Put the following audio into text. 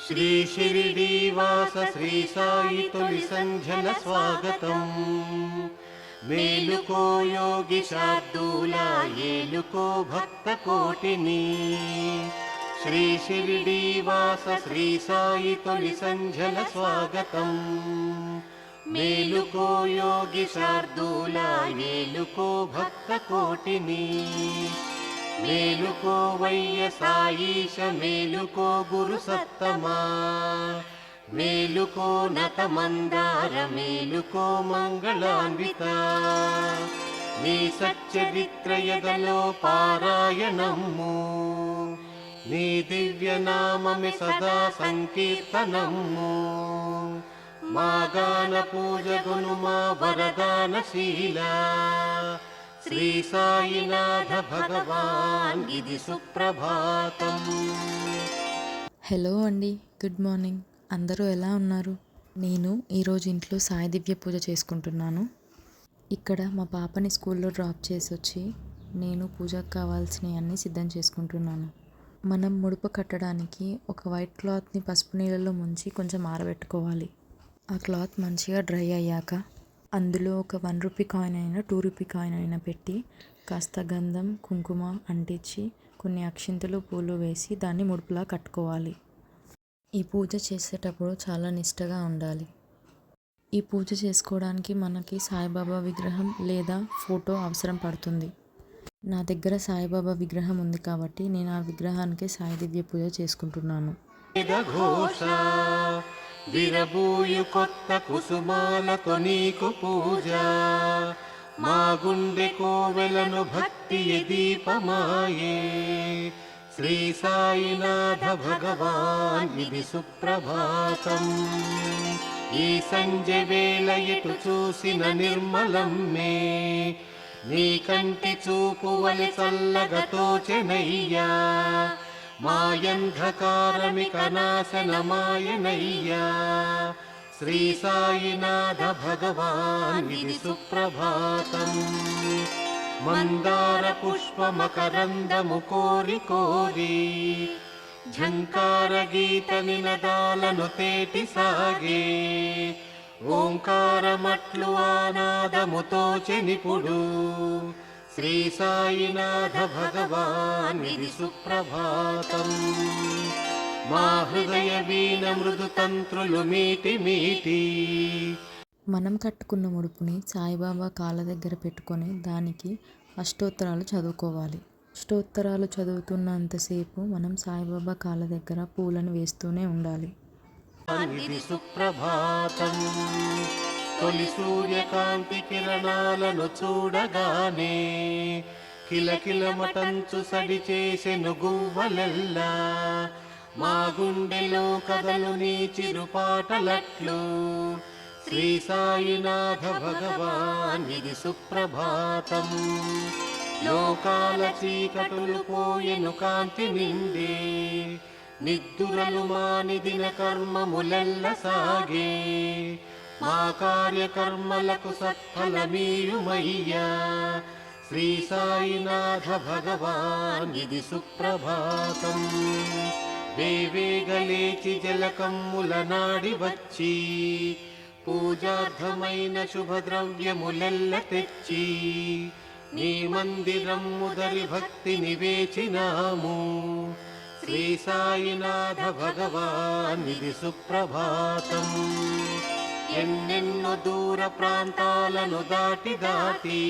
శ్రీ షిరిడీవాస శ్రీ సాయి తొలి సంధ్యల స్వాగతం. మేలుకో యోగి శార్దూల ఏలుకో భక్త కోటిని. శ్రీ షిరిడీవాస శ్రీ సాయి తొలి సంధ్యల స్వాగతం. మేలుకో యోగి శార్దూల ఏలుకో భక్త కోటిని. మేలుకో వయ్య సాయీశ మేలుకో గురు సత్తమా. మేలుకో నత మందార మేలుకో మంగళాన్విత. నీ సచ్చరిత్రయదలో పారాయణము, నీ దివ్య నామమే సదా సంకీర్తనము. మా గాన పూజ గును మా వరదానశీల. శ్రీ సాయినాథ భగవాన్ ఇది సుప్రభాతం. హలో అండి, గుడ్ మార్నింగ్. అందరూ ఎలా ఉన్నారు? నేను ఈరోజు ఇంట్లో సాయి దివ్య పూజ చేసుకుంటున్నాను. ఇక్కడ మా పాపని స్కూల్లో డ్రాప్ చేసి వచ్చి నేను పూజకు కావాల్సినవన్నీ సిద్ధం చేసుకుంటున్నాను. మనం ముడుపు కట్టడానికి ఒక వైట్ క్లాత్ని పసుపు నీళ్ళలో ముంచి కొంచెం ఆరబెట్టుకోవాలి. ఆ క్లాత్ మంచిగా డ్రై అయ్యాక అందులో ఒక 1 రూపీ కాయిన్ అయినా 2 రూపీ కాయిన్ అయినా పెట్టి కాస్త గంధం కుంకుమ అంటించి కొన్ని అక్షింతలు పూలు వేసి దాన్ని ముడుపులా కట్టుకోవాలి. ఈ పూజ చేసేటప్పుడు చాలా నిష్టగా ఉండాలి. ఈ పూజ చేసుకోవడానికి మనకి సాయిబాబా విగ్రహం లేదా ఫోటో అవసరం పడుతుంది. నా దగ్గర సాయిబాబా విగ్రహం ఉంది కాబట్టి నేను ఆ విగ్రహానికి సాయి దివ్య పూజ చేసుకుంటున్నాను. విరబూయు కొత్త కుసుమాలతో నీకు పూజ. మా గుండె కోవెలను భక్తి దీపమాయే. శ్రీ సాయినాథ భగవాన్ ఇది సుప్రభాతం. ఈ సంజ వేళ ఎటు చూసిన నిర్మలం మే. నీ కంటి చూపు వలె చల్లగా తోచెనయ్యా. మాయంధకారమిక నాశనమాయనయ్యా. శ్రీ సాయినాథ భగవాన్ ఇది సుప్రభాతం. మందార పుష్ప మకరందము కోరి కోరి ఝంకార గీత నినదాలను తేటి సాగే. ఓంకారమట్లు ఆనాదముతో చెనిపుడు. శ్రీ సాయినాథ భగవాన్ ఇది సుప్రభాతం. మా హృదయ వీణ మృదు తంత్రులు మీటి మీటి. మనం కట్టుకున్న ముడుపుని సాయిబాబా కాళ్ళ దగ్గర పెట్టుకొని దానికి అష్టోత్తరాలు చదువుకోవాలి. అష్టోత్తరాలు చదువుతున్నంతసేపు మనం సాయిబాబా కాళ్ళ దగ్గర పూలను వేస్తూనే ఉండాలి. ఇది సుప్రభాతం. తొలి సూర్యకాంతి కిరణాలను చూడగానే కిలకిలమటంచు సడి చేసెను గువ్వలెల్లా. మా గుండెలో కదలు నీ చిరుపాటలట్లు. శ్రీ సాయినాథ భగవాన్ ఇది సుప్రభాతం. లోకాల చీకటులు పోయెను కాంతి నిండే. నిద్దురలు మాని దిన కర్మములెల్ల సాగే. మా కార్యకర్మలకు సత్ఫలమీయుమయ్యా. శ్రీ సాయినాథ భగవాన్ ఇది సుప్రభాతం. వేవేగలేచి జలకమ్ముల నాడి వచ్చి పూజార్థమైన శుభద్రవ్యములెల్ల తెచ్చి నీ మందిరం ముదరి భక్తి నివేచినాము. శ్రీ సాయినాథ భగవాన్ ఇది సుప్రభాతం. ఎన్నెన్నో దూర ప్రాంతాలను దాటి దాటి